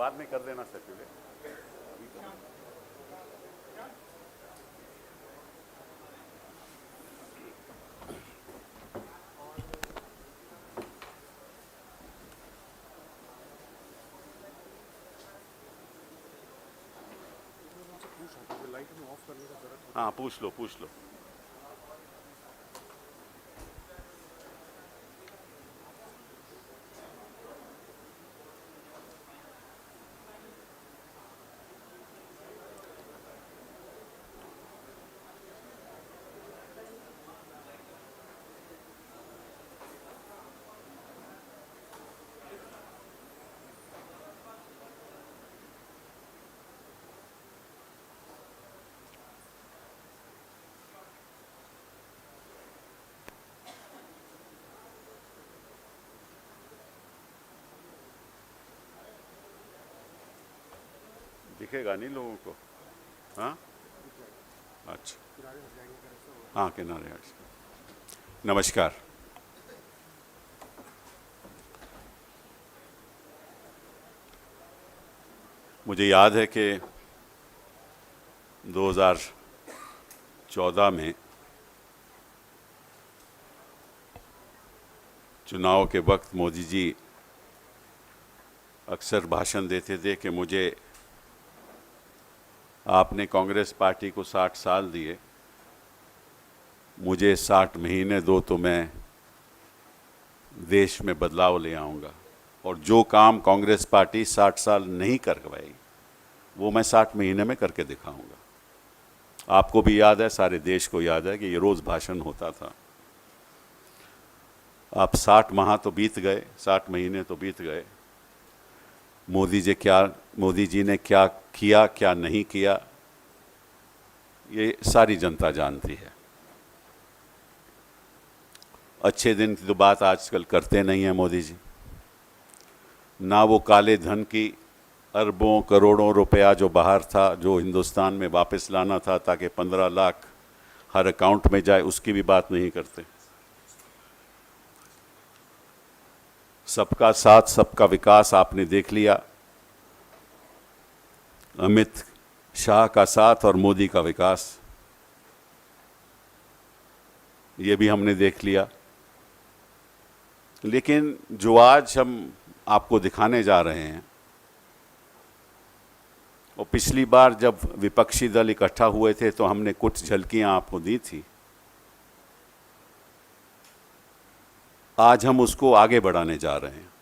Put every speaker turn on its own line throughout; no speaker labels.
बाद में कर देना सर्कुलेट। हाँ पूछ लो पूछ लो। दिखेगा नहीं लोगों को। हाँ अच्छा, हाँ किनारे हट। नमस्कार। मुझे याद है कि 2014 में चुनाव के वक्त मोदी जी अक्सर भाषण देते थे कि मुझे आपने कांग्रेस पार्टी को 60 साल दिए, मुझे 60 महीने दो तो मैं देश में बदलाव ले आऊँगा, और जो काम कांग्रेस पार्टी 60 साल नहीं कर पाई वो मैं 60 महीने में करके दिखाऊंगा। आपको भी याद है, सारे देश को याद है कि ये रोज़ भाषण होता था। आप 60 माह तो बीत गए, 60 महीने तो बीत गए। मोदी जी ने क्या किया क्या नहीं किया ये सारी जनता जानती है। अच्छे दिन की तो बात आजकल करते नहीं है मोदी जी, ना वो काले धन की अरबों करोड़ों रुपया जो बाहर था, जो हिंदुस्तान में वापस लाना था ताकि 15 लाख हर अकाउंट में जाए, उसकी भी बात नहीं करते। सबका साथ सबका विकास आपने देख लिया, अमित शाह का साथ और मोदी का विकास ये भी हमने देख लिया। लेकिन जो आज हम आपको दिखाने जा रहे हैं, और पिछली बार जब विपक्षी दल इकट्ठा हुए थे तो हमने कुछ झलकियां आपको दी थी, आज हम उसको आगे बढ़ाने जा रहे हैं।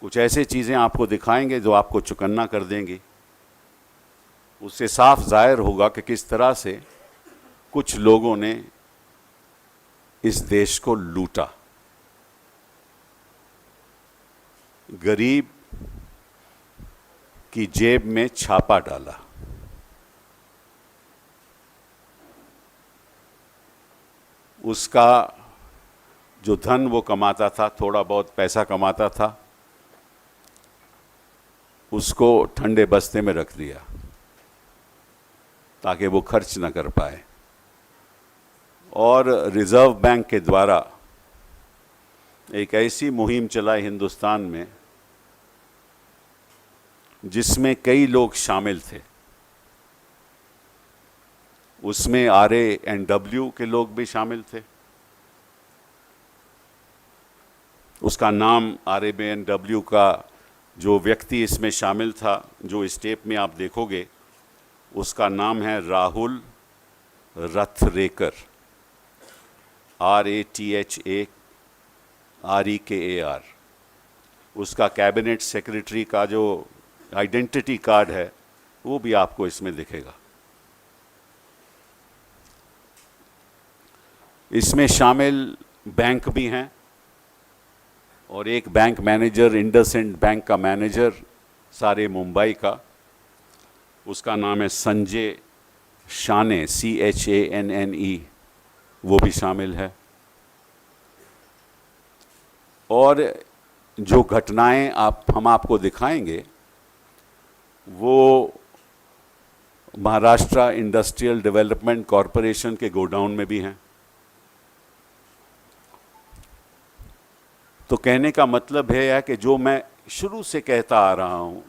कुछ ऐसे चीज़ें आपको दिखाएंगे जो आपको चौकन्ना कर देंगी। उससे साफ जाहिर होगा कि किस तरह से कुछ लोगों ने इस देश को लूटा, गरीब की जेब में छापा डाला। उसका जो धन वो कमाता था, थोड़ा बहुत पैसा कमाता था, उसको ठंडे बस्ते में रख दिया ताकि वो खर्च न कर पाए। और रिजर्व बैंक के द्वारा एक ऐसी मुहिम चलाई हिंदुस्तान में जिसमें कई लोग शामिल थे। उसमें RANW के लोग भी शामिल थे। उसका नाम RANW का जो व्यक्ति इसमें शामिल था, जो इस टेप में आप देखोगे, उसका नाम है राहुल रथरेकर, RATHAREKAR। उसका कैबिनेट सेक्रेटरी का जो आइडेंटिटी कार्ड है वो भी आपको इसमें दिखेगा। इसमें शामिल बैंक भी हैं, और एक बैंक मैनेजर, इंडसइंड बैंक का मैनेजर, सारे मुंबई का, उसका नाम है संजय शाने, CHANNE, वो भी शामिल है। और जो घटनाएं हम आपको दिखाएंगे वो महाराष्ट्र इंडस्ट्रियल डेवलपमेंट कॉरपोरेशन के गोडाउन में भी हैं। तो कहने का मतलब है कि जो मैं शुरू से कहता आ रहा हूं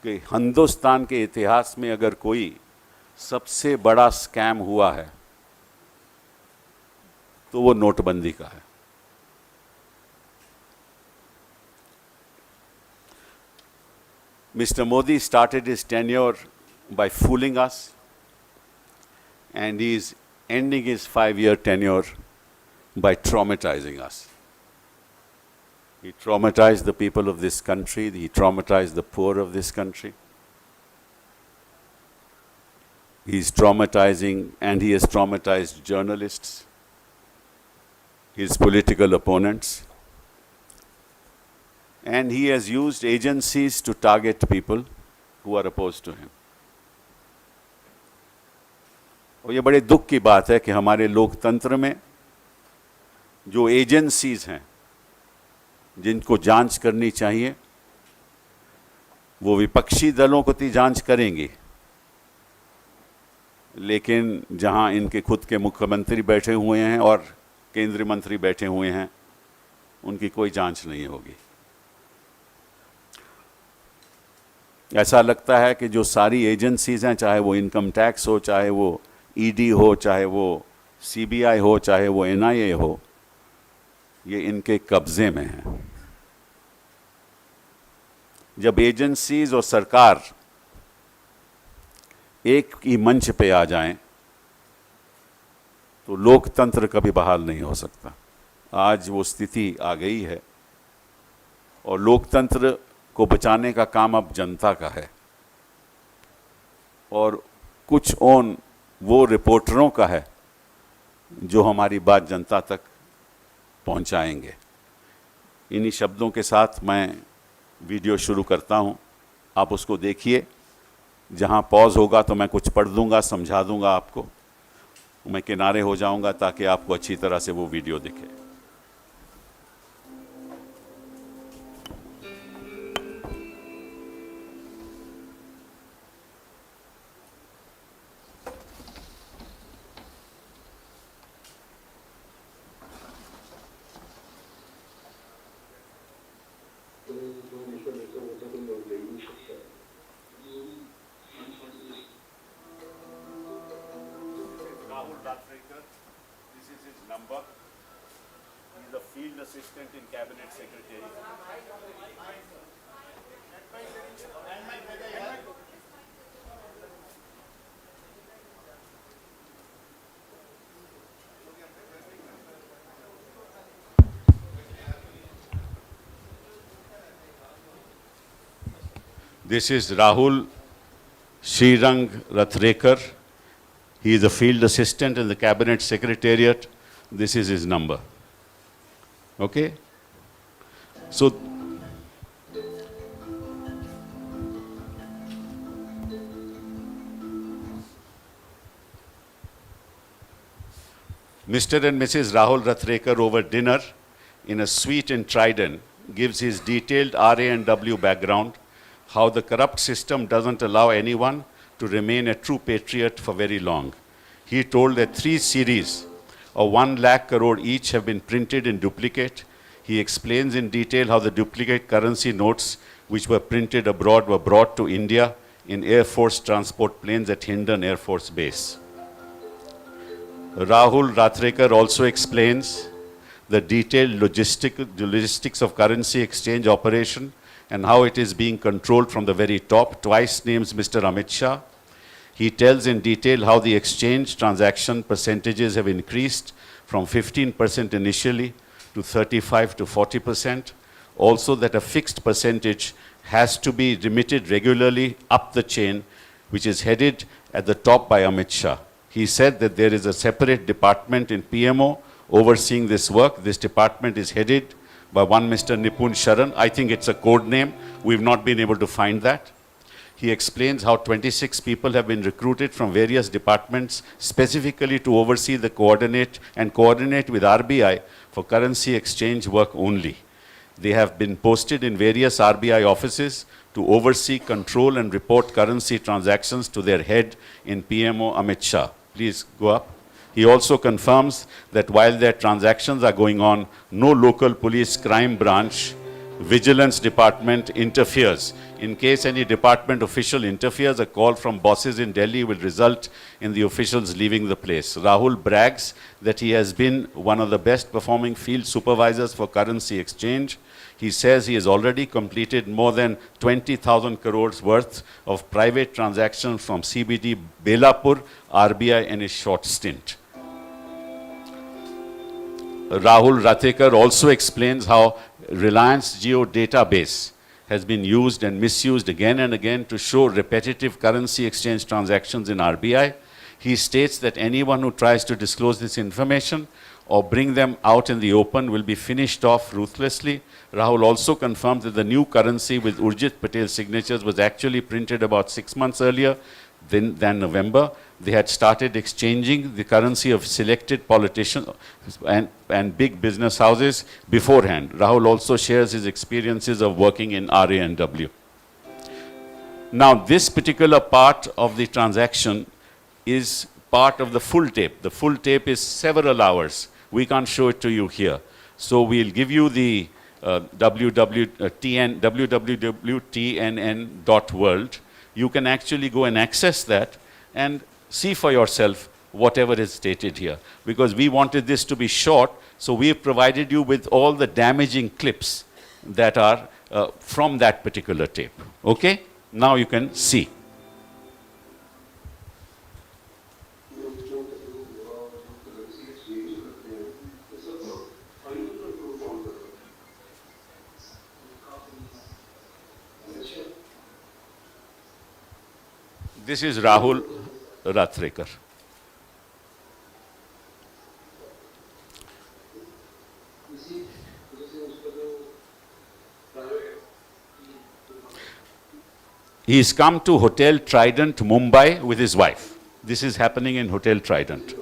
कि हिंदुस्तान के इतिहास में अगर कोई सबसे बड़ा स्कैम हुआ है तो वो नोटबंदी का है। Mr. Modi started his tenure by fooling us, and he is ending his 5-year tenure by traumatizing us. He traumatized the people of this country, he traumatized the poor of this country. He's traumatizing, and he has traumatized journalists, his political opponents, and he has used agencies to target people who are opposed to him. और ये बड़े दुख की बात है कि हमारे लोकतंत्र में जो एजेंसीज हैं जिनको जांच करनी चाहिए वो विपक्षी दलों को तो जांच करेंगी, लेकिन जहां इनके खुद के मुख्यमंत्री बैठे हुए हैं और केंद्रीय मंत्री बैठे हुए हैं उनकी कोई जांच नहीं होगी। ऐसा लगता है कि जो सारी एजेंसीज हैं, चाहे वो इनकम टैक्स हो, चाहे वो ईडी हो, चाहे वो सीबीआई हो, चाहे वो एनआईए हो, ये इनके कब्जे में है। जब एजेंसीज और सरकार एक ही मंच पे आ जाएं तो लोकतंत्र कभी बहाल नहीं हो सकता। आज वो स्थिति आ गई है और लोकतंत्र को बचाने का काम अब जनता का है और कुछ ओन वो रिपोर्टरों का है जो हमारी बात जनता तक पहुंचाएंगे। इन्हीं शब्दों के साथ मैं वीडियो शुरू करता हूं, आप उसको देखिए। जहां पॉज होगा तो मैं कुछ पढ़ दूंगा, समझा दूंगा आपको। मैं किनारे हो जाऊंगा ताकि आपको अच्छी तरह से वो वीडियो दिखे। Rahul Rathrekar, this is his number. He is a field assistant in cabinet secretary. This is Rahul Srirang Rathrekar. He is a field assistant in the cabinet secretariat. This is his number. Okay? So, Mr. and Mrs. Rahul Rathrekar over dinner in a suite in Trident gives his detailed RA&W background, how the corrupt system doesn't allow anyone to remain a true patriot for very long. He told that 3 series of 1 lakh crore each have been printed in duplicate. He explains in detail how the duplicate currency notes which were printed abroad were brought to India in Air Force transport planes at Hindon Air Force Base. Rahul Rathrekar also explains the detailed logistics of currency exchange operation and how it is being controlled from the very top. Twice names Mr. Amit Shah. He tells in detail how the exchange transaction percentages have increased from 15% initially to 35 to 40%. Also that a fixed percentage has to be remitted regularly up the chain, which is headed at the top by Amit Shah. He said that there is a separate department in PMO overseeing this work. This department is headed by one Mr. Nipun Sharan. I think it's a code name. We've not been able to find that. He explains how 26 people have been recruited from various departments specifically to oversee the coordinate with RBI for currency exchange work only. They have been posted in various RBI offices to oversee, control and report currency transactions to their head in PMO Amit Shah. Please go up. He also confirms that while their transactions are going on, no local police crime branch Vigilance Department interferes. In case any department official interferes, a call from bosses in Delhi will result in the officials leaving the place. Rahul brags that he has been one of the best performing field supervisors for currency exchange. He says he has already completed more than 20,000 crores worth of private transactions from CBD Belapur, RBI in his short stint. Rahul Rathekar also explains how Reliance Jio database has been used and misused again and again to show repetitive currency exchange transactions in RBI. He states that anyone who tries to disclose this information or bring them out in the open will be finished off ruthlessly. Rahul also confirmed that the new currency with Urjit Patel's signatures was actually printed about 6 months earlier than November. They had started exchanging the currency of selected politicians and big business houses beforehand. Rahul also shares his experiences of working in RANW. Now, this particular part of the transaction is part of the full tape. The full tape is several hours. We can't show it to you here. So we'll give you the www.tnn.world. You can actually go and access that and see for yourself whatever is stated here. Because we wanted this to be short, so we've provided you with all the damaging clips that are from that particular tape. Okay? Now you can see. This is Rahul Rathekar. He's come to Hotel Trident, Mumbai with his wife. This is happening in Hotel Trident.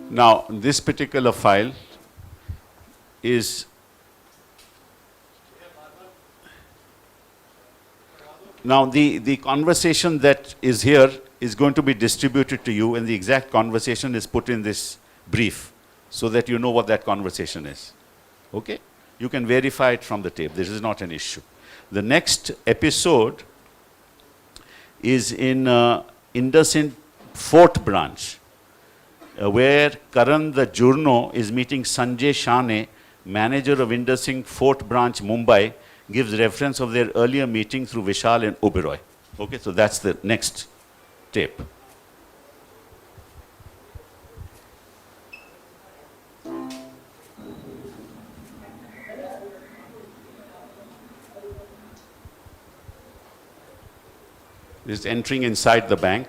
Now, this particular file is now the conversation that is here is going to be distributed to you, and the exact conversation is put in this brief so that you know what that conversation is. Okay? You can verify it from the tape. This is not an issue. The next episode is in IndusInd Fort branch, where Karan the Journo is meeting Sanjay Shane, manager of IndusInd Fort branch, Mumbai, gives reference of their earlier meeting through Vishal and Oberoi. Okay, so that's the next tape. This is entering inside the bank.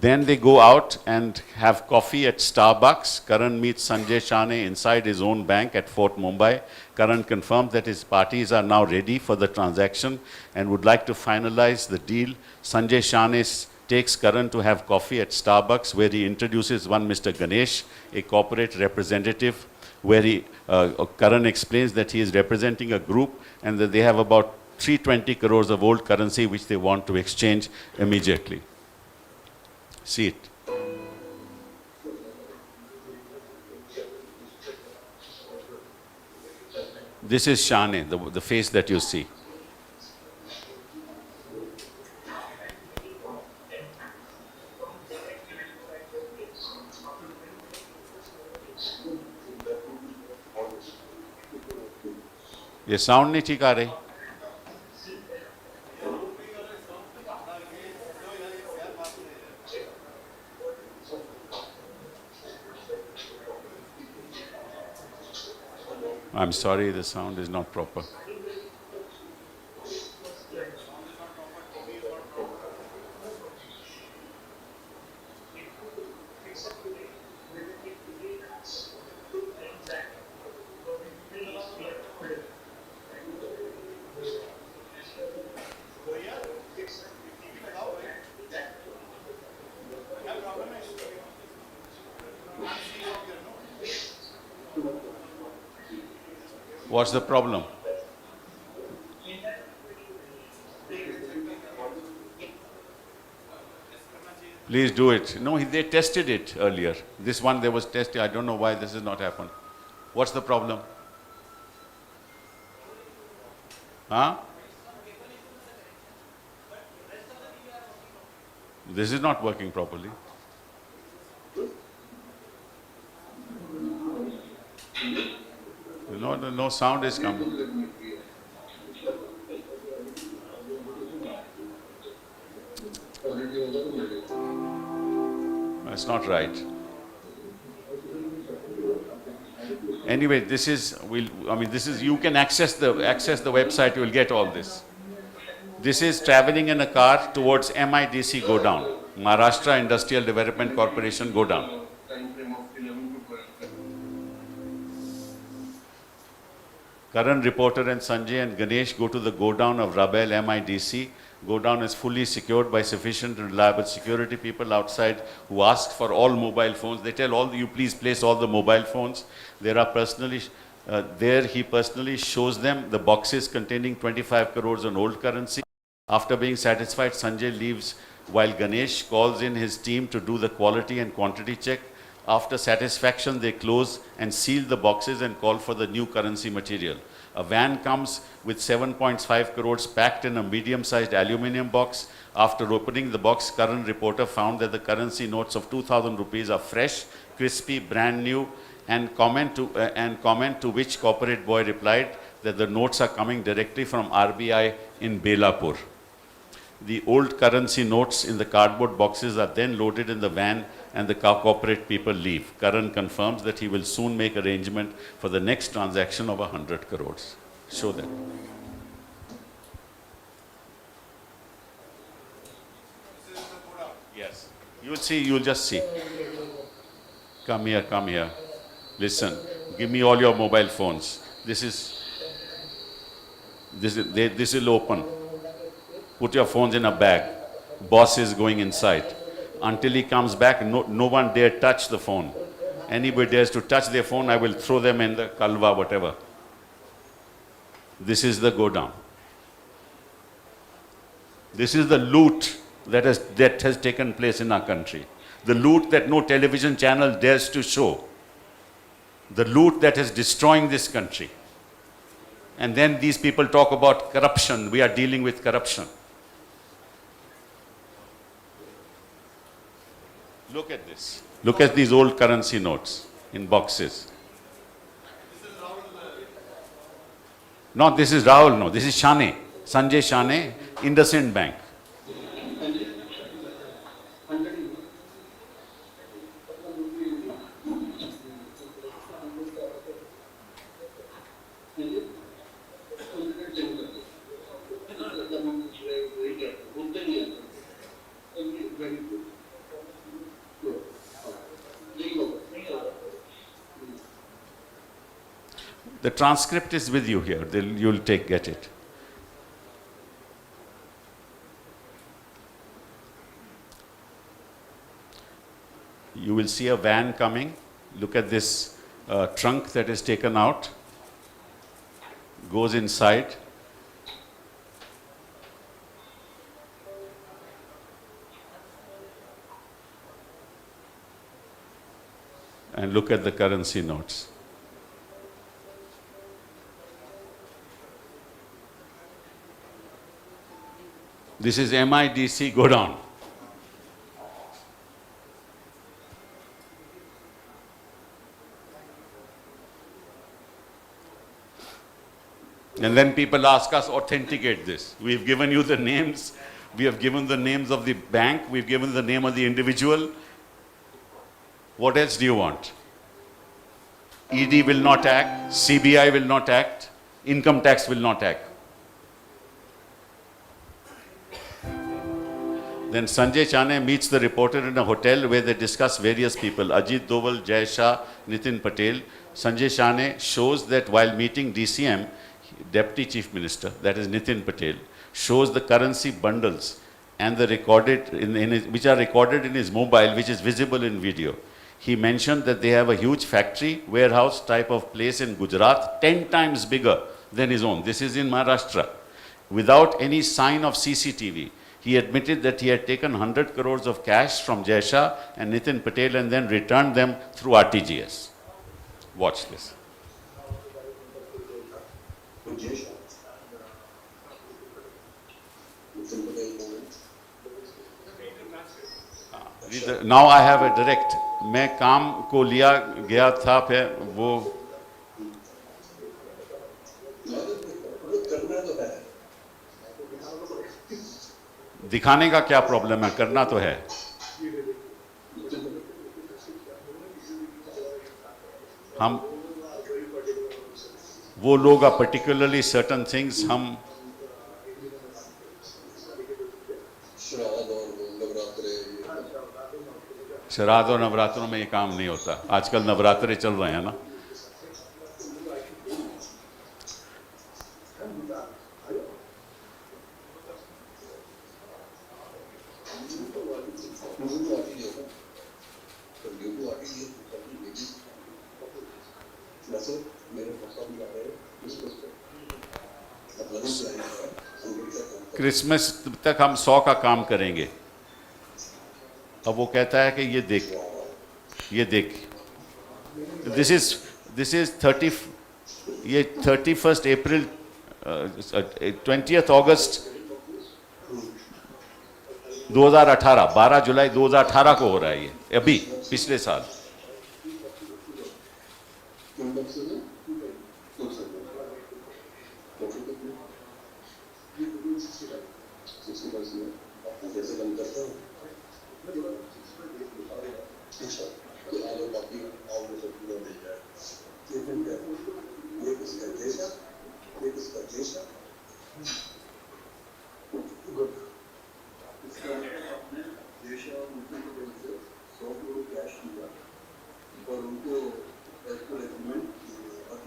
Then they go out and have coffee at Starbucks. Karan meets Sanjay Shane inside his own bank at Fort Mumbai. Karan confirms that his parties are now ready for the transaction and would like to finalize the deal. Sanjay Shane takes Karan to have coffee at Starbucks, where he introduces one Mr. Ganesh, a corporate representative, where Karan explains that he is representing a group and that they have about 320 crores of old currency which they want to exchange immediately. See it. This is Shane, the face that you see. ये sound नहीं ठीक आ रही. I'm sorry, the sound is not proper. What's the problem? Please do it. No, they tested it earlier. This one they was tested. I don't know why this has not happened. What's the problem? Huh? This is not working properly. No sound is coming. That's not right. Anyway, this is you can access the website, you will get all this. This is traveling in a car towards MIDC Godown, Maharashtra Industrial Development Corporation Godown. Karan, reporter, and Sanjay and Ganesh go to the godown of Rabel MIDC. Godown is fully secured by sufficient and reliable security people outside who ask for all mobile phones. They tell all you please place all the mobile phones. There he personally shows them the boxes containing 25 crores on old currency. After being satisfied, Sanjay leaves while Ganesh calls in his team to do the quality and quantity check. After satisfaction, they close and seal the boxes and call for the new currency material. A van comes with 7.5 crores packed in a medium-sized aluminium box. After opening the box, Karan, reporter, found that the currency notes of 2,000 rupees are fresh, crispy, brand new, and comment to which corporate boy replied that the notes are coming directly from RBI in Belapur. The old currency notes in the cardboard boxes are then loaded in the van and the corporate people leave. Karan confirms that he will soon make arrangement for the next transaction of 100 crores. Show them. Yes. You'll just see. Come here. Listen, give me all your mobile phones. This will open. Put your phones in a bag. Boss is going inside. Until he comes back, no one dare touch the phone. Anybody dares to touch their phone, I will throw them in the kalwa, whatever. This is the godown. This is the loot that has taken place in our country. The loot that no television channel dares to show. The loot that is destroying this country. And then these people talk about corruption. We are dealing with corruption. Look at this. Look at these old currency notes in boxes. No, this is Rahul. No, this is Shane. Sanjay Shane, IndusInd Bank. The transcript is with you here. You'll get it. You will see a van coming. Look at this trunk that is taken out. Goes inside. And look at the currency notes. This is MIDC Godown. And then people ask us, authenticate this. We've given you the names. We have given the names of the bank. We've given the name of the individual. What else do you want? ED will not act, CBI will not act, income tax will not act. Then Sanjay Chane meets the reporter in a hotel where they discuss various people, Ajit Doval, Jay Shah, Nitin Patel. Sanjay Chane shows that while meeting DCM, Deputy Chief Minister, that is Nitin Patel, shows the currency bundles and the recorded which are recorded in his mobile, which is visible in video. He mentioned that they have a huge factory, warehouse type of place in Gujarat, 10 times bigger than his own. This is in Maharashtra. Without any sign of CCTV. He admitted that he had taken 100 crores of cash from Jay Shah and Nitin Patel and then returned them through RTGS. Watch this. Now I have a direct. मैं काम को लिया गया था फिर वो दिखाने का क्या प्रॉब्लम है, करना तो है. हम वो लोग पर्टिकुलरली सर्टन थिंग्स हम श्राद्ध और नवरात्रों में ये काम नहीं होता. आजकल नवरात्रे चल रहे हैं ना. क्रिसमस तक हम 100 का काम करेंगे. अब वो कहता है कि ये देख दिस इज 31 अप्रैल 20 अगस्त 2018 12 जुलाई 2018 को हो रहा है ये, अभी पिछले साल.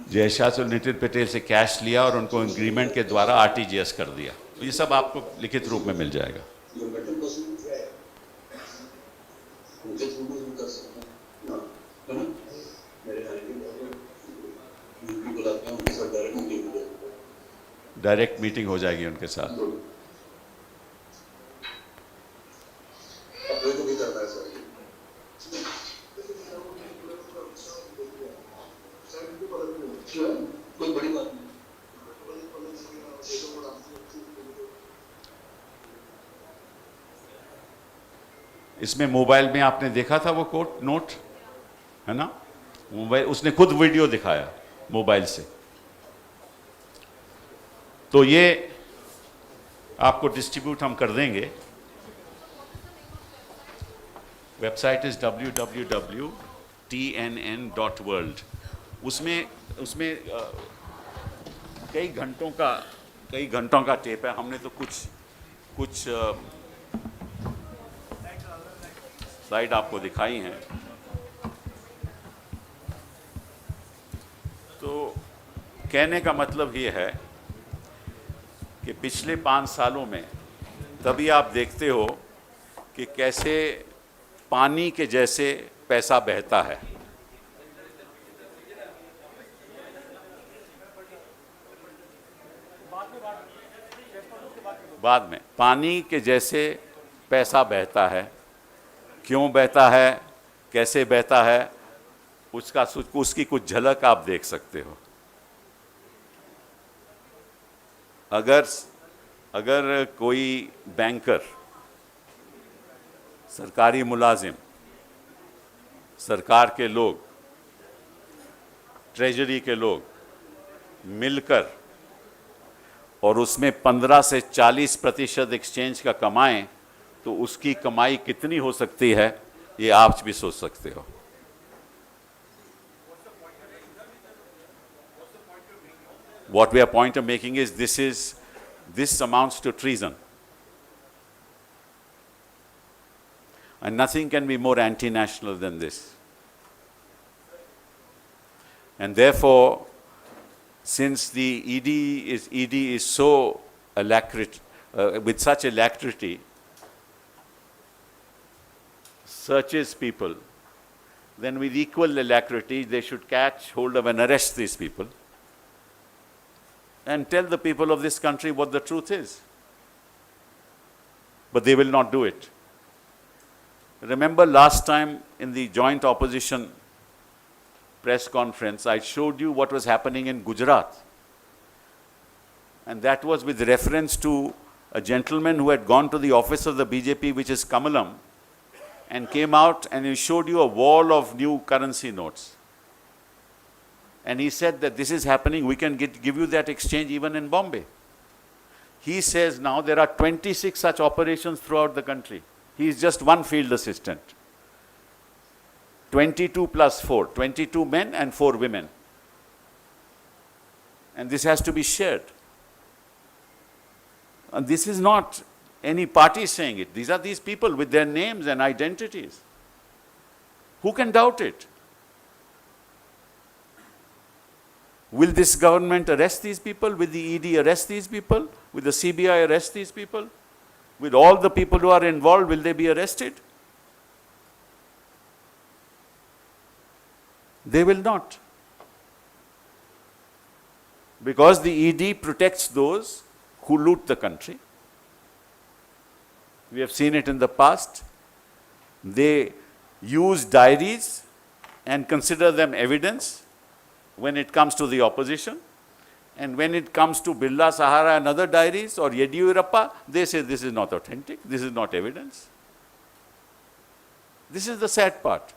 जय शाह से नितिन पटेल से कैश लिया और उनको एग्रीमेंट के द्वारा आरटीजीएस कर दिया. ये सब आपको लिखित रूप में मिल जाएगा. डायरेक्ट मीटिंग हो जाएगी उनके साथ. कोई बड़ी बात नहीं. इसमें मोबाइल में आपने देखा था वो कोट नोट है ना. मोबाइल उसने खुद वीडियो दिखाया मोबाइल से. तो ये आपको डिस्ट्रीब्यूट हम कर देंगे. Website is www.tnn.world. उसमें कई घंटों का टेप है. हमने तो कुछ स्लाइड आपको दिखाई हैं. तो कहने का मतलब ये है कि पिछले 5 सालों में तभी आप देखते हो कि कैसे पानी के जैसे पैसा बहता है. बाद में पानी के जैसे पैसा बहता है. क्यों बहता है, कैसे बहता है, उसकी कुछ झलक आप देख सकते हो. अगर कोई बैंकर, सरकारी मुलाजिम, सरकार के लोग, ट्रेजरी के लोग मिलकर और उसमें 15 से 40% एक्सचेंज का कमाएं तो उसकी कमाई कितनी हो सकती है, ये आप भी सोच सकते हो. What we are point of making is this amounts to treason. And nothing can be more anti-national than this. And therefore, since the ED is so alacrity, with such alacrity, searches people, then with equal alacrity, they should catch hold of and arrest these people and tell the people of this country what the truth is. But they will not do it. Remember last time in the joint opposition press conference, I showed you what was happening in Gujarat. And that was with reference to a gentleman who had gone to the office of the BJP, which is Kamalam, and came out and he showed you a wall of new currency notes. And he said that this is happening, we can give you that exchange even in Bombay. He says now there are 26 such operations throughout the country. He is just one field assistant. 22 plus 4, 22 men and 4 women. And this has to be shared. And this is not any party saying it. These are these people with their names and identities. Who can doubt it? Will this government arrest these people? Will the ED arrest these people? Will the CBI arrest these people? Will all the people who are involved, will they be arrested? They will not. Because the ED protects those who loot the country. We have seen it in the past. They use diaries and consider them evidence when it comes to the opposition. And when it comes to Birla Sahara and other diaries or Yediyurappa, they say this is not authentic, this is not evidence. This is the sad part.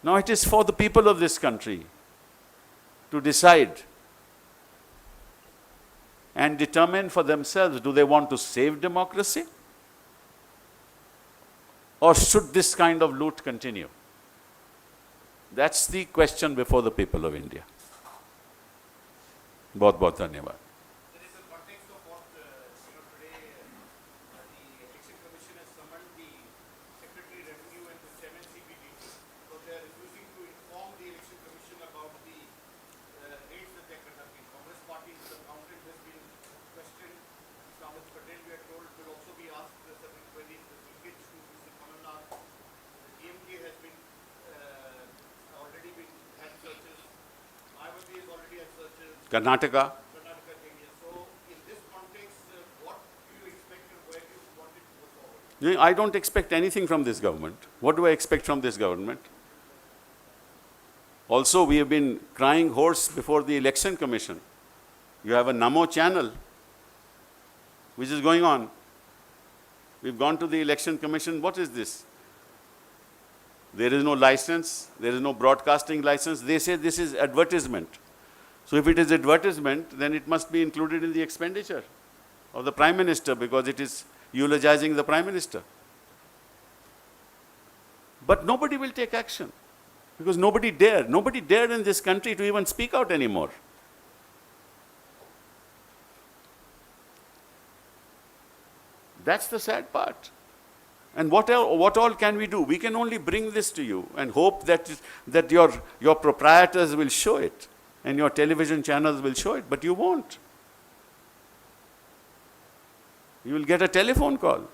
Now it is for the people of this country to decide and determine for themselves, do they want to save democracy? Or should this kind of loot continue? That's the question before the people of India. बहुत बहुत धन्यवाद.
There is a context of what today the Election Commission has summoned the Secretary Revenue and the 7 CBDT because they are refusing to inform the Election Commission about the raids that they are conducting. Congress Party's accountant has been questioned. Mr. Ahmed Patel, we are told, will also be asked certain queries with linkage to Mr. Kamalnath. The DMK has been already had searches. Mayawati has already had searches.
Karnataka.
Karnataka came here. So, in this context, what do you expect and where do you want it to go forward?
I don't expect anything from this government. What do I expect from this government? Also, we have been crying hoarse before the Election Commission. You have a Namo channel, which is going on. We've gone to the Election Commission. What is this? There is no license. There is no broadcasting license. They say this is advertisement. So if it is advertisement, then it must be included in the expenditure of the Prime Minister because it is eulogizing the Prime Minister. But nobody will take action because nobody dared in this country to even speak out anymore. That's the sad part. And what all can we do? We can only bring this to you and hope that your proprietors will show it and your television channels will show it, but you won't. You will get a telephone call.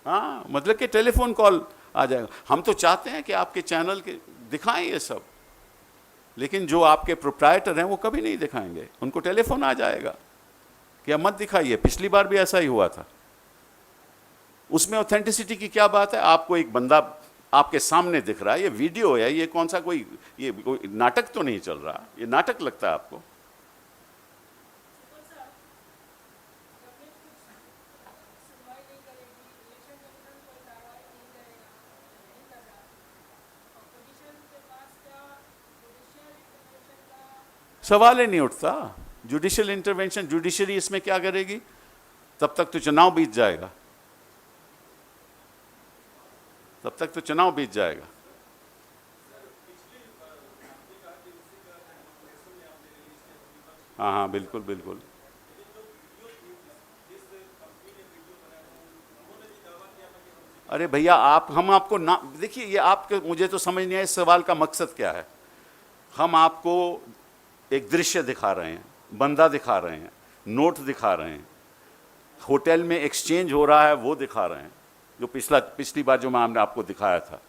हाँ, मतलब कि telephone call आ जाएगा. हम तो चाहते हैं कि आपके चैनल के दिखाएं ये सब, लेकिन जो आपके प्रोप्राइटर हैं वो कभी नहीं दिखाएंगे. उनको टेलीफोन आ जाएगा कि अब मत दिखाइए. पिछली बार भी ऐसा ही हुआ था. उसमें ऑथेंटिसिटी की क्या बात है? आपको एक बंदा आपके सामने दिख रहा है, ये वीडियो है, ये कौन सा कोई नाटक तो नहीं चल रहा. ये नाटक लगता है आपको. सवाल ही नहीं उठता. जुडिशियल इंटरवेंशन, जुडिशरी इसमें क्या करेगी? तब तक तो चुनाव बीत जाएगा. हाँ हाँ, बिल्कुल बिल्कुल। अरे भैया, आप हम आपको ना देखिए, ये आपके मुझे तो समझ नहीं आया इस सवाल का मकसद क्या है। हम आपको एक दृश्य दिखा रहे हैं, बंदा दिखा रहे हैं, नोट दिखा रहे हैं, होटल में एक्सचेंज हो रहा है वो दिखा रहे हैं, जो पिछली बार जो मैं हमने आपको दिखाया था,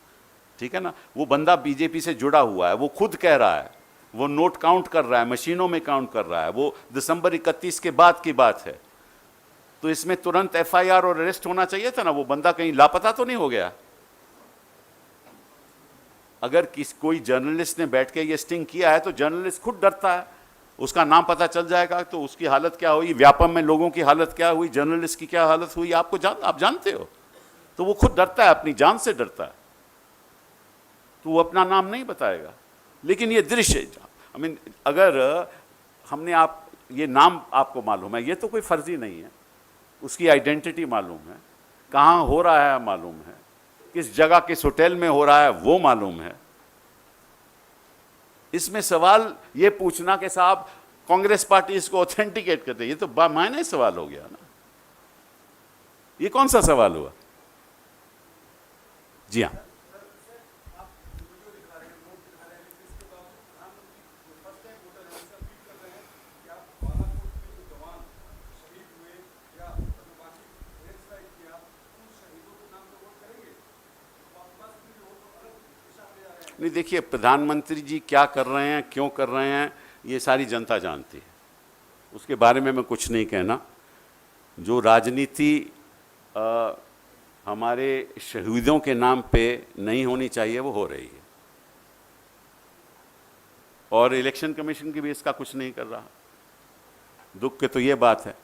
ठीक है ना। वो बंदा बीजेपी से जुड़ा हुआ है, वो खुद कह रहा है, वो नोट काउंट कर रहा है, मशीनों में काउंट कर रहा है, वो दिसंबर 31 के बाद की बात है। तो इसमें तुरंत एफआईआर और अरेस्ट होना चाहिए था ना, वो बंदा कहीं लापता तो नहीं हो गया। अगर कोई जर्नलिस्ट ने बैठ के ये स्टिंग किया है तो जर्नलिस्ट खुद डरता है, उसका नाम पता चल जाएगा तो उसकी हालत क्या हुई, व्यापम में लोगों की हालत क्या हुई, जर्नलिस्ट की क्या हालत हुई, आप जानते हो। तो वो खुद डरता है, अपनी जान से डरता है, तो वो अपना नाम नहीं बताएगा। लेकिन ये दृश्य अगर हमने ये नाम आपको मालूम है, ये तो कोई फर्जी नहीं है, उसकी आइडेंटिटी मालूम है, कहाँ हो रहा है मालूम है, किस जगह किस होटल में हो रहा है वो मालूम है। इसमें सवाल ये पूछना कि साहब कांग्रेस पार्टी इसको ऑथेंटिकेट करते, ये तो मायने सवाल हो गया ना। ये कौन सा सवाल हुआ? जी हाँ, नहीं देखिए, प्रधानमंत्री जी क्या कर रहे हैं, क्यों कर रहे हैं, ये सारी जनता जानती है, उसके बारे में मैं कुछ नहीं कहना। जो राजनीति हमारे शहीदों के नाम पे नहीं होनी चाहिए वो हो रही है, और इलेक्शन कमीशन की भी इसका कुछ नहीं कर रहा। दुख की तो ये बात है,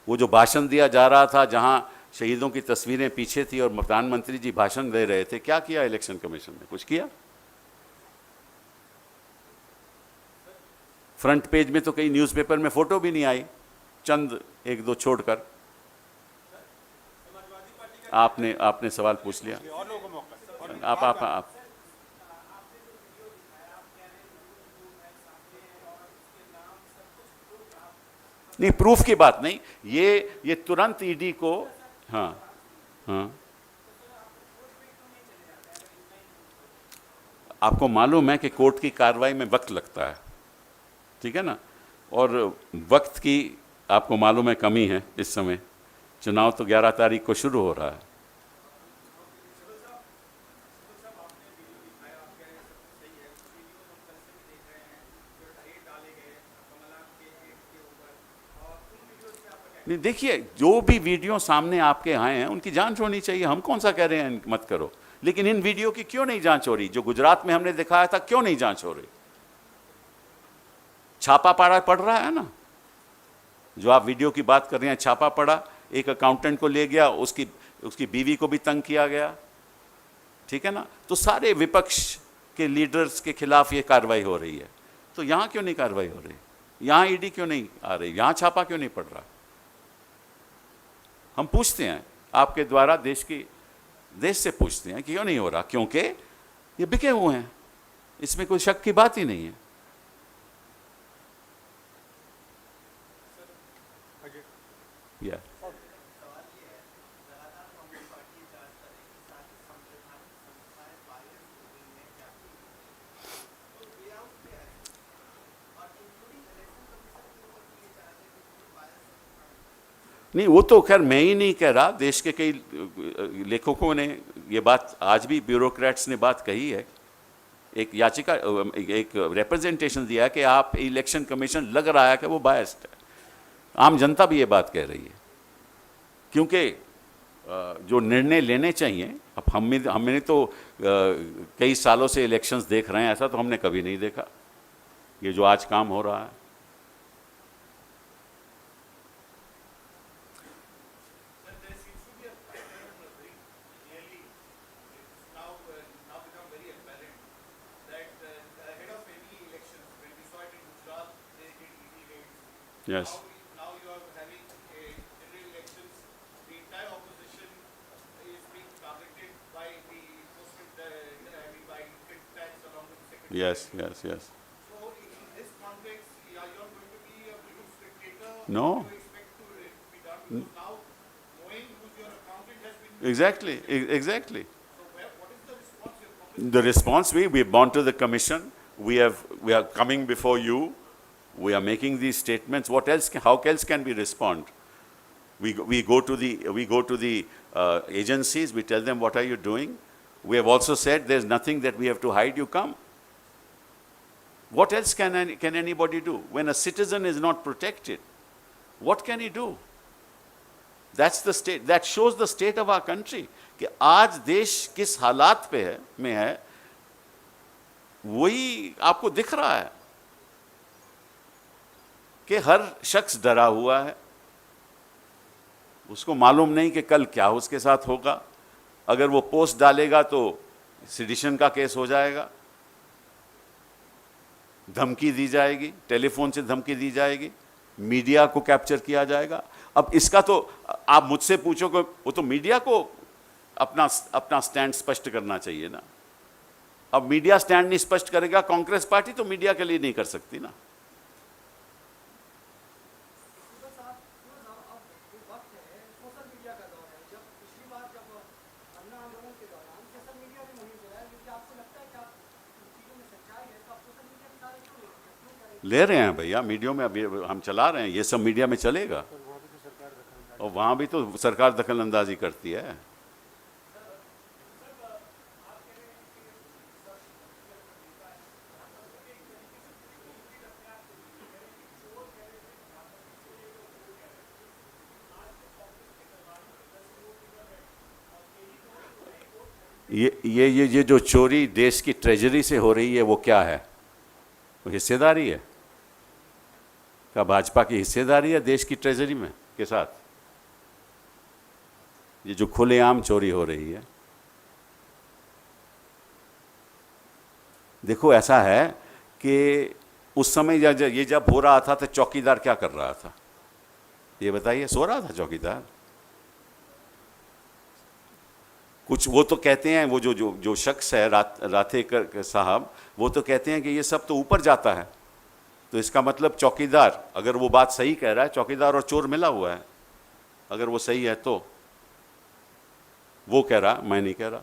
वो जो भाषण दिया जा रहा था जहां शहीदों की तस्वीरें पीछे थी और प्रधानमंत्री जी भाषण दे रहे थे, क्या किया इलेक्शन कमीशन ने? कुछ किया? फ्रंट पेज में तो कई न्यूज़पेपर में फोटो भी नहीं आई, चंद एक दो छोड़कर। आपने सवाल पूछ लिया, आप नहीं, प्रूफ की बात नहीं, ये तुरंत ईडी को। हाँ हाँ, आपको मालूम है कि कोर्ट की कार्रवाई में वक्त लगता है, ठीक है ना, और वक्त की आपको मालूम है कमी है इस समय। चुनाव तो 11 तारीख को शुरू हो रहा है। नहीं देखिए, जो भी वीडियो सामने आपके आए हैं उनकी जांच होनी चाहिए, हम कौन सा कह रहे हैं मत करो, लेकिन इन वीडियो की क्यों नहीं जांच हो रही? जो गुजरात में हमने दिखाया था, क्यों नहीं जांच हो रही? छापा पड़ रहा है ना, जो आप वीडियो की बात कर रहे हैं, छापा पड़ा, एक अकाउंटेंट को ले गया, उसकी बीवी को भी तंग किया गया, ठीक है ना। तो सारे विपक्ष के लीडर्स के खिलाफ ये कार्रवाई हो रही है, तो यहां क्यों नहीं कार्रवाई हो रही? यहां ईडी क्यों नहीं आ रही? यहां छापा क्यों नहीं पड़ रहा? हम पूछते हैं आपके द्वारा, देश से पूछते हैं कि क्यों नहीं हो रहा? क्योंकि ये बिके हुए हैं, इसमें कोई शक की बात ही नहीं है। या नहीं, वो तो खैर मैं ही नहीं कह रहा, देश के कई लेखकों ने ये बात, आज भी ब्यूरोक्रेट्स ने बात कही है, एक याचिका, एक रिप्रेजेंटेशन दिया है कि आप इलेक्शन कमीशन लग रहा है कि वो बायस्ड है। आम जनता भी ये बात कह रही है, क्योंकि जो निर्णय लेने चाहिए, अब हमने तो कई सालों से इलेक्शंस देख रहे हैं, ऐसा तो हमने कभी नहीं देखा ये जो आज काम हो रहा है। Yes.
Now you are having a general elections. The entire opposition is being targeted by the by think tanks along with the secretary.
Yes.
So in this context, you are going to be a
No.
What do you expect to be done? Because now, knowing who your accountant has been,
Exactly. Exactly.
so what is the response you're promising?
The response we've gone to the commission. We are coming before you. We are making these statements. What else? How else can we respond? We go to the agencies. We tell them, what are you doing? We have also said there's nothing that we have to hide. You come. What else can anybody do when a citizen is not protected? What can he do? That's the state. That shows the state of our country. कि आज देश किस हालात पे है में है, वही आपको दिख रहा है कि हर शख्स डरा हुआ है. उसको मालूम नहीं कि कल क्या उसके साथ होगा. अगर वो पोस्ट डालेगा तो सेडिशन का केस हो जाएगा, धमकी दी जाएगी, टेलीफोन से धमकी दी जाएगी, मीडिया को कैप्चर किया जाएगा. अब इसका तो आप मुझसे पूछो कि वो तो मीडिया को अपना स्टैंड स्पष्ट करना चाहिए ना. अब मीडिया स्टैंड नहीं स्पष्ट करेगा, कांग्रेस पार्टी तो मीडिया के लिए नहीं कर सकती ना. ले रहे हैं भैया, मीडिया में अभी हम चला रहे हैं, ये सब मीडिया में चलेगा. और वहाँ भी तो सरकार दखल अंदाजी करती है. ये जो चोरी देश की ट्रेजरी से हो रही है, वो क्या है? वो हिस्सेदारी है क्या? भाजपा की हिस्सेदारी है देश की ट्रेजरी में के साथ? ये जो खुलेआम चोरी हो रही है. देखो ऐसा है कि उस समय जब हो रहा था तो चौकीदार क्या कर रहा था? ये बताइए. सो रहा था चौकीदार. कुछ वो तो कहते हैं, वो जो शख्स है राथेकर साहब, वो तो कहते हैं कि ये सब तो ऊपर जाता है. तो इसका मतलब चौकीदार, अगर वो बात सही कह रहा है, चौकीदार और चोर मिला हुआ है, अगर वो सही है तो वो कह रहा, मैं नहीं कह रहा.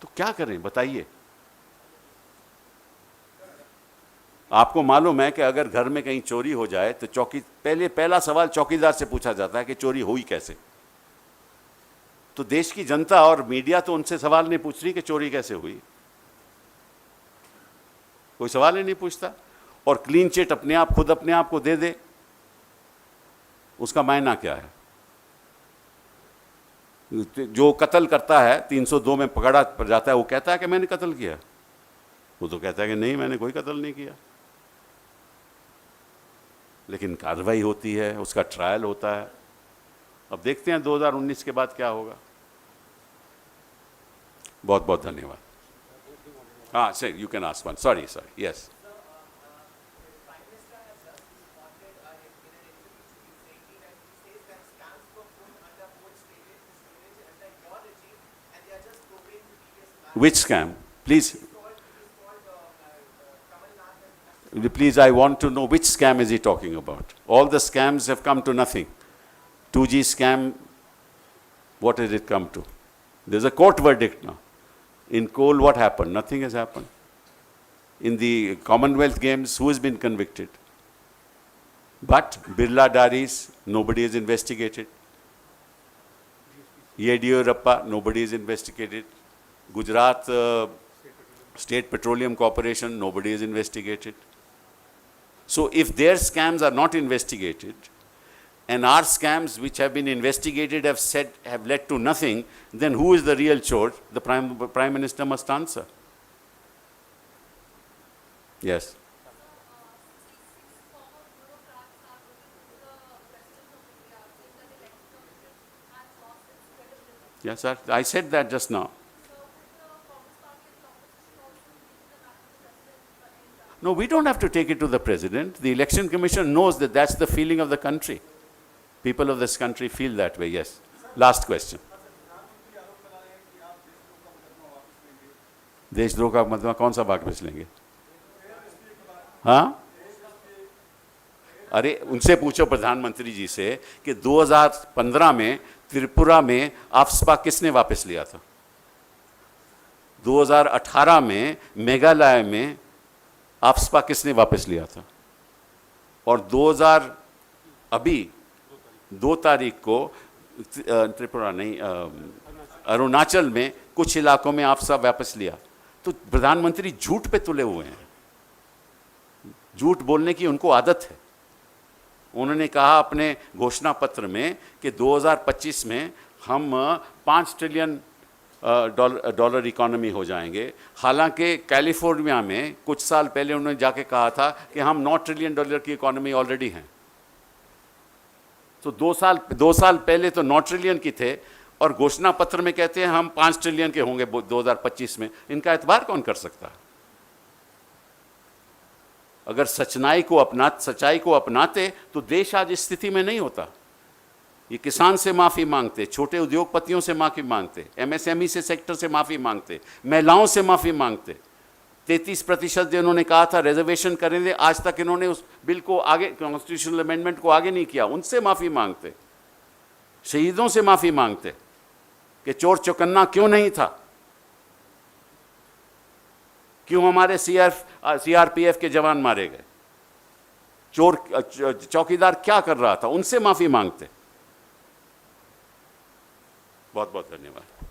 तो क्या करें बताइए? आपको मालूम है कि अगर घर में कहीं चोरी हो जाए तो पहला सवाल चौकीदार से पूछा जाता है कि चोरी हुई कैसे. तो देश की जनता और मीडिया तो उनसे सवाल नहीं पूछ रही कि चोरी कैसे हुई. कोई सवाल ही नहीं पूछता. और क्लीन चिट खुद अपने आप को दे दे, उसका मायना क्या है? जो कत्ल करता है 302 में पकड़ा जाता है, वो कहता है कि मैंने कत्ल किया. वो तो कहता है कि नहीं, मैंने कोई कत्ल नहीं किया. लेकिन कार्रवाई होती है, उसका ट्रायल होता है. अब देखते हैं 2019 के बाद क्या होगा. बहुत बहुत धन्यवाद. हाँ sir, you can ask one. Sorry. Yes. Which scam? Please, I want to know which scam is he talking about. All the scams have come to nothing. 2G scam, what did it come to? There's a court verdict now. In coal, what happened? Nothing has happened. In the Commonwealth Games, who has been convicted? But Birla Dairies, nobody is investigated. Yediyurappa, nobody is investigated. Gujarat State Petroleum Corporation, nobody is investigated. So if their scams are not investigated, and our scams which have been investigated have led to nothing, then who is the real chore? The Prime Minister must answer. Yes. Yes, sir. I said that just now. No, we don't have to take it to the president. The Election Commission knows that that's the feeling of the country. People of this country feel that way. Yes. Last question. देशद्रोह का मतलब कौन सा वापस लेंगे? हाँ? अरे उनसे पूछो प्रधानमंत्री जी से कि 2015 में त्रिपुरा में आफ्सपा किसने वापस लिया था, 2018 में मेघालय में आफ्सपा किसने वापस लिया था, और 2000 अभी 2 तारीख को त्रिपुरा नहीं अरुणाचल में कुछ इलाकों में आफ्सपा वापस लिया। तो प्रधानमंत्री झूठ पे तुले हुए हैं, झूठ बोलने की उनको आदत है। उन्होंने कहा अपने घोषणा पत्र में कि 2025 में हम 5 ट्रिलियन डॉलर इकोनॉमी हो जाएंगे। हालांकि कैलिफोर्निया में कुछ साल पहले उन्होंने जाके कहा था कि हम 9 ट्रिलियन डॉलर की इकोनॉमी ऑलरेडी हैं। तो 2 साल पहले तो 9 ट्रिलियन की थे और घोषणा पत्र में कहते हैं हम 5 ट्रिलियन के होंगे 2025 में। इनका एतबार कौन कर सकता है? अगर सच्चाई को अपनाते तो देश आज इस स्थिति में नहीं होता। ये किसान से माफ़ी मांगते, छोटे उद्योगपतियों से माफ़ी मांगते, एमएसएमई से सेक्टर से माफ़ी मांगते, महिलाओं से माफ़ी मांगते। 33% जो इन्होंने कहा था रिजर्वेशन करेंगे, आज तक इन्होंने उस बिल को आगे, कॉन्स्टिट्यूशनल अमेंडमेंट को आगे नहीं किया। उनसे माफ़ी मांगते, शहीदों से माफ़ी मांगते कि चोर चौकन्ना क्यों नहीं था, क्यों हमारे सीआरपीएफ के जवान मारे गए, चौकीदार क्या कर रहा था, उनसे माफ़ी मांगते। बहुत बहुत धन्यवाद।